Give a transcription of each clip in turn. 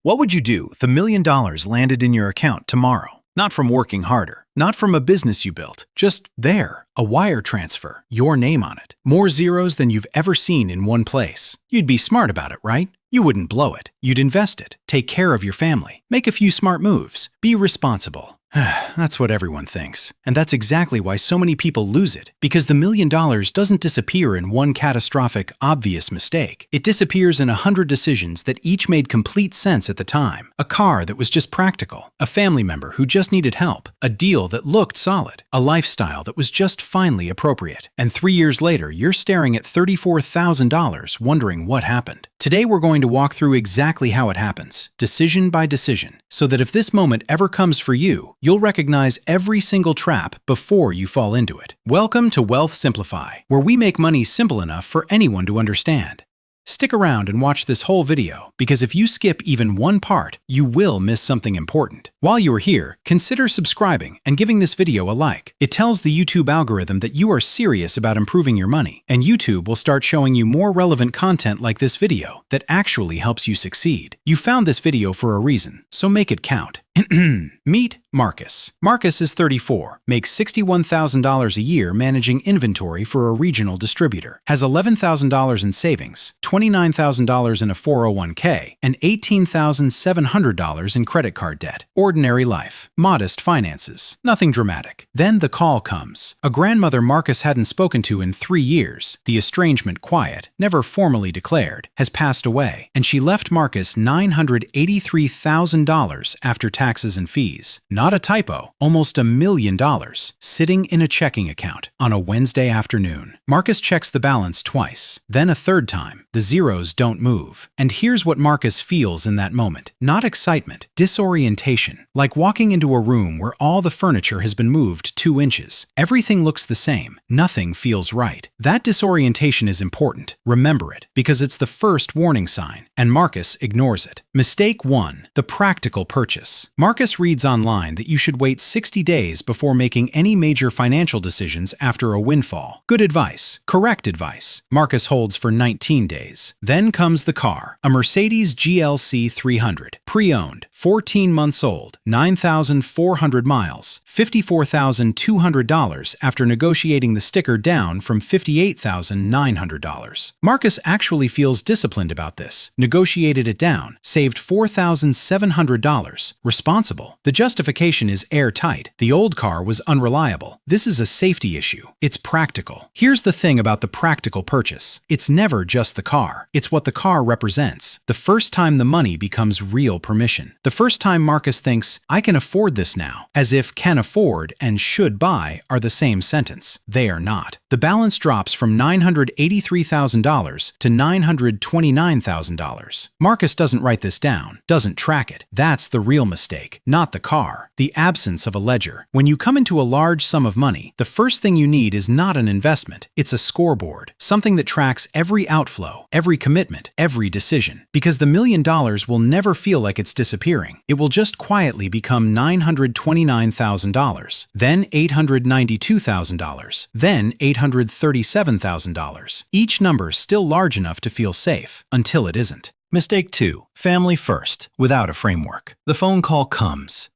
What would you do if $1 million landed in your account tomorrow? Not from working harder, not from a business you built, just there, a wire transfer, your name on it. More zeros than you've ever seen in one place. You'd be smart about it, right? You wouldn't blow it. You'd invest it, take care of your family, make a few smart moves, be responsible. That's what everyone thinks. And that's exactly why so many people lose it. Because the $1 million doesn't disappear in one catastrophic, obvious mistake. It disappears in 100 decisions that each made complete sense at the time. A car that was just practical. A family member who just needed help. A deal that looked solid. A lifestyle that was just finally appropriate. And 3 years later, you're staring at $34,000 wondering what happened. Today we're going to walk through exactly how it happens, decision by decision, so that if this moment ever comes for you, you'll recognize every single trap before you fall into it. Welcome to WealthSimplify, where we make money simple enough for anyone to understand. Stick around and watch this whole video, because if you skip even one part, you will miss something important. While you are here, consider subscribing and giving this video a like. It tells the YouTube algorithm that you are serious about improving your money, and YouTube will start showing you more relevant content like this video that actually helps you succeed. You found this video for a reason, so make it count. Meet Marcus. Marcus is 34, makes $61,000 a year managing inventory for a regional distributor, has $11,000 in savings, $29,000 in a 401k, and $18,700 in credit card debt. Ordinary life, modest finances, nothing dramatic. Then the call comes. A grandmother Marcus hadn't spoken to in 3 years, the estrangement quiet, never formally declared, has passed away, and she left Marcus $983,000 after taxes and fees. Not a typo, almost $1 million, sitting in a checking account on a Wednesday afternoon. Marcus checks the balance twice, then a third time. The zeros don't move. And here's what Marcus feels in that moment. Not excitement, disorientation, like walking into a room where all the furniture has been moved 2 inches. Everything looks the same. Nothing feels right. That disorientation is important. Remember it, because it's the first warning sign, and Marcus ignores it. Mistake 1. The practical purchase. Marcus reads online that you should wait 60 days before making any major financial decisions after a windfall. Good advice. Correct advice. Marcus holds for 19 days. Then comes the car. A Mercedes GLC 300. Pre-owned. 14 months old. 9,400 miles. $54,200 after negotiating the sticker down from $58,900. Marcus actually feels disciplined about this. Negotiated it down. Saved $4,700. Responsible. The justification is airtight. The old car was unreliable. This is a safety issue. It's practical. Here's the thing about the practical purchase. It's never just the car. It's what the car represents. The first time the money becomes real permission. The first time Marcus thinks, I can afford this now, as if can afford and should buy are the same sentence. They are not. The balance drops from $983,000 to $929,000. Marcus doesn't write this down, doesn't track it. That's the real mistake, not the car. The absence of a ledger. When you come into a large sum of money, the first thing you need is not an investment. It's a scoreboard, something that tracks every outflow, every commitment, every decision. Because the $1 million will never feel like it's disappearing. It will just quietly become $929,000, then $892,000, then $837,000. Each number still large enough to feel safe, until it isn't. Mistake 2. Family first, without a framework. The phone call comes.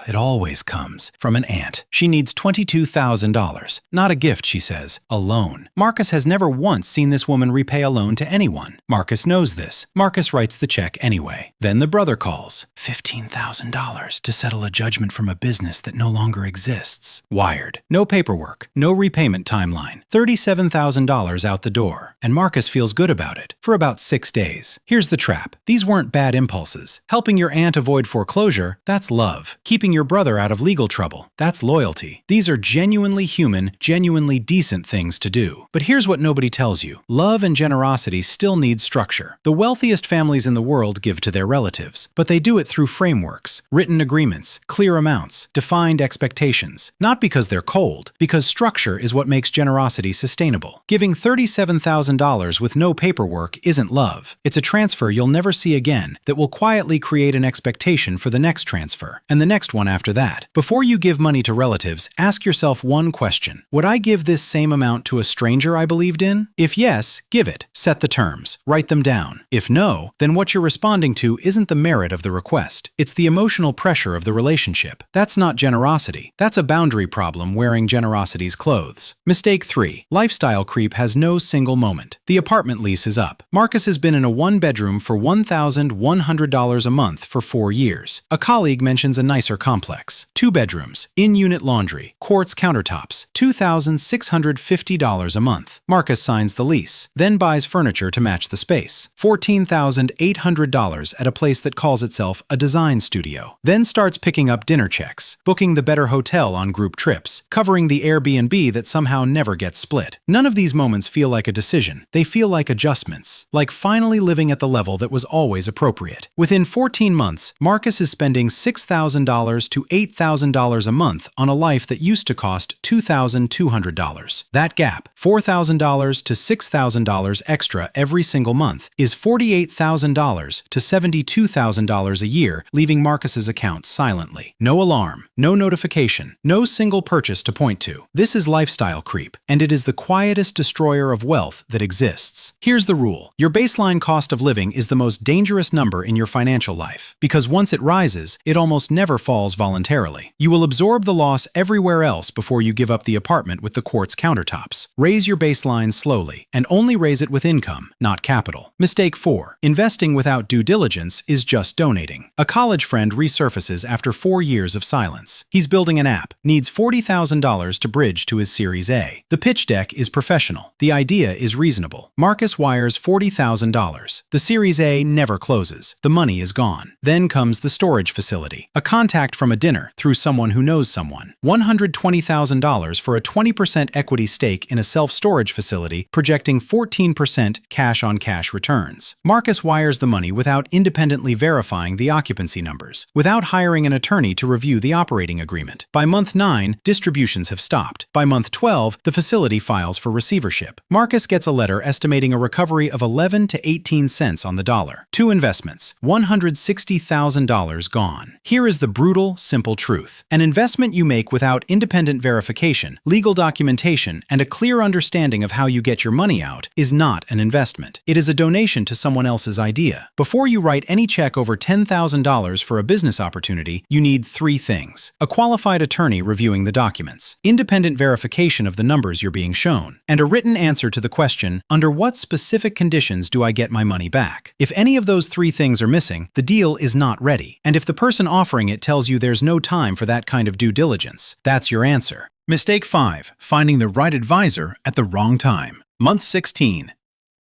It always comes. From an aunt. She needs $22,000. Not a gift, she says. A loan. Marcus has never once seen this woman repay a loan to anyone. Marcus knows this. Marcus writes the check anyway. Then the brother calls. $15,000 to settle a judgment from a business that no longer exists. Wired. No paperwork. No repayment timeline. $37,000 out the door. And Marcus feels good about it. For about 6 days. Here's the trap. These weren't bad impulses. Helping your aunt avoid foreclosure, that's love. Keeping your brother out of legal trouble, that's loyalty. These are genuinely human, genuinely decent things to do. But here's what nobody tells you. Love and generosity still need structure. The wealthiest families in the world give to their relatives, but they do it through frameworks, written agreements, clear amounts, defined expectations. Not because they're cold, because structure is what makes generosity sustainable. Giving $37,000 with no paperwork isn't love. It's a transfer you'll never see again that will quietly create an expectation for the next transfer, and the next one one after that. Before you give money to relatives, ask yourself one question. Would I give this same amount to a stranger I believed in? If yes, give it. Set the terms. Write them down. If no, then what you're responding to isn't the merit of the request. It's the emotional pressure of the relationship. That's not generosity. That's a boundary problem wearing generosity's clothes. Mistake 3. Lifestyle creep has no single moment. The apartment lease is up. Marcus has been in a one-bedroom for $1,100 a month for 4 years. A colleague mentions a nicer complex. 2 bedrooms, in-unit laundry, quartz countertops, $2,650 a month. Marcus signs the lease, then buys furniture to match the space. $14,800 at a place that calls itself a design studio. Then starts picking up dinner checks, booking the better hotel on group trips, covering the Airbnb that somehow never gets split. None of these moments feel like a decision. They feel like adjustments, like finally living at the level that was always appropriate. Within 14 months, Marcus is spending $6,000 to $8,000 a month on a life that used to cost $2,200. That gap, $4,000 to $6,000 extra every single month, is $48,000 to $72,000 a year, leaving Marcus's account silently. No alarm, no notification, no single purchase to point to. This is lifestyle creep, and it is the quietest destroyer of wealth that exists. Here's the rule. Your baseline cost of living is the most dangerous number in your financial life, because once it rises, it almost never falls voluntarily. You will absorb the loss everywhere else before you give up the apartment with the quartz countertops. Raise your baseline slowly, and only raise it with income, not capital. Mistake 4. Investing without due diligence is just donating. A college friend resurfaces after 4 years of silence. He's building an app, needs $40,000 to bridge to his Series A. The pitch deck is professional. The idea is reasonable. Marcus wires $40,000. The Series A never closes. The money is gone. Then comes the storage facility. A contact from a dinner through someone who knows someone. $120,000 for a 20% equity stake in a self-storage facility projecting 14% cash-on-cash returns. Marcus wires the money without independently verifying the occupancy numbers, without hiring an attorney to review the operating agreement. By month 9, distributions have stopped. By month 12, the facility files for receivership. Marcus gets a letter estimating a recovery of 11 to 18 cents on the dollar. 2 investments, $160,000 gone. Here is the brutal, simple truth. An investment you make without independent verification, legal documentation, and a clear understanding of how you get your money out is not an investment. It is a donation to someone else's idea. Before you write any check over $10,000 for a business opportunity, you need 3 things. A qualified attorney reviewing the documents, independent verification of the numbers you're being shown, and a written answer to the question, under what specific conditions do I get my money back? If any of those 3 things are missing, the deal is not ready. And if the person offering it tells you there's no time for that kind of due diligence, that's your answer. Mistake 5. Finding the right advisor at the wrong time. Month 16.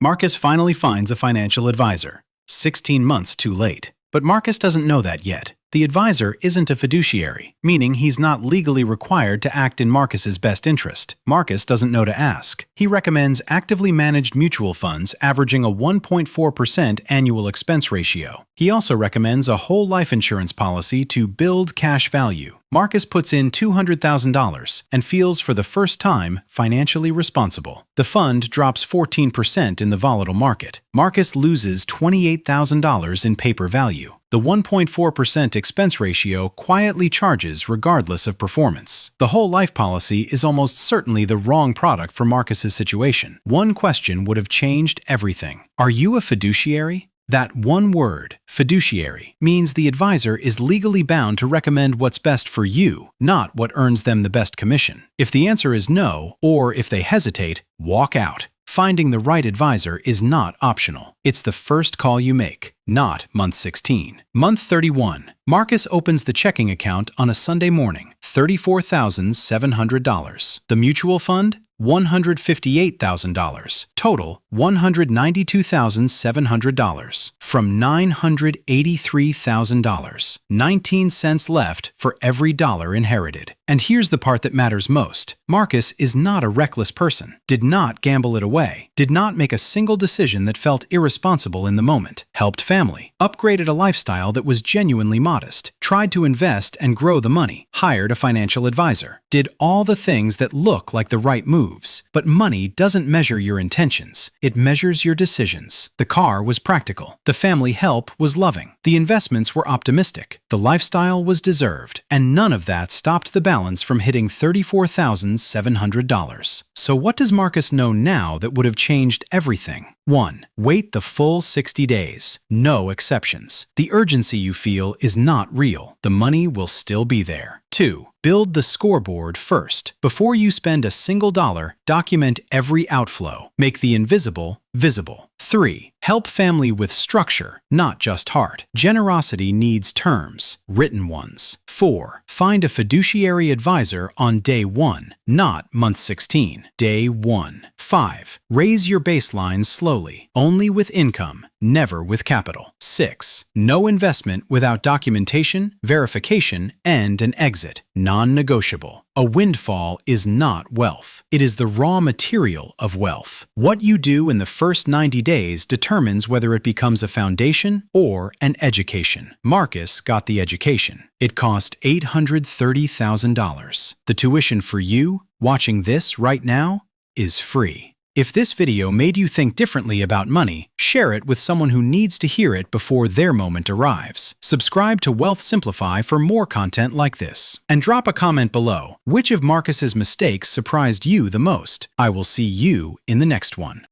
Marcus finally finds a financial advisor. 16 months too late. But Marcus doesn't know that yet. The advisor isn't a fiduciary, meaning he's not legally required to act in Marcus's best interest. Marcus doesn't know to ask. He recommends actively managed mutual funds averaging a 1.4% annual expense ratio. He also recommends a whole life insurance policy to build cash value. Marcus puts in $200,000 and feels for the first time financially responsible. The fund drops 14% in the volatile market. Marcus loses $28,000 in paper value. The 1.4% expense ratio quietly charges regardless of performance. The whole life policy is almost certainly the wrong product for Marcus's situation. One question would have changed everything. Are you a fiduciary? That one word, fiduciary, means the advisor is legally bound to recommend what's best for you, not what earns them the best commission. If the answer is no, or if they hesitate, walk out. Finding the right advisor is not optional. It's the first call you make, not month 16. Month 31. Marcus opens the checking account on a Sunday morning. $34,700. The mutual fund? $158,000. Total, $192,700. From $983,000. 19 cents left for every dollar inherited. And here's the part that matters most. Marcus is not a reckless person, did not gamble it away, did not make a single decision that felt irresponsible in the moment, helped family, upgraded a lifestyle that was genuinely modest, tried to invest and grow the money, hired a financial advisor, did all the things that look like the right move, moves. But money doesn't measure your intentions. It measures your decisions. The car was practical. The family help was loving. The investments were optimistic. The lifestyle was deserved. And none of that stopped the balance from hitting $34,700. So what does Marcus know now that would have changed everything? 1. Wait the full 60 days. No exceptions. The urgency you feel is not real. The money will still be there. 2. Build the scoreboard first. Before you spend a single dollar, document every outflow. Make the invisible visible. 3. Help family with structure, not just heart. Generosity needs terms, written ones. 4. Find a fiduciary advisor on day 1, not month 16. Day 1. 5. Raise your baseline slowly, only with income, never with capital. 6. No investment without documentation, verification, and an exit. Non-negotiable. A windfall is not wealth. It is the raw material of wealth. What you do in the first 90 days determines whether it becomes a foundation or an education. Marcus got the education. It cost $830,000. The tuition for you, watching this right now, is free. If this video made you think differently about money, share it with someone who needs to hear it before their moment arrives. Subscribe to WealthSimplify for more content like this. And drop a comment below. Which of Marcus's mistakes surprised you the most? I will see you in the next one.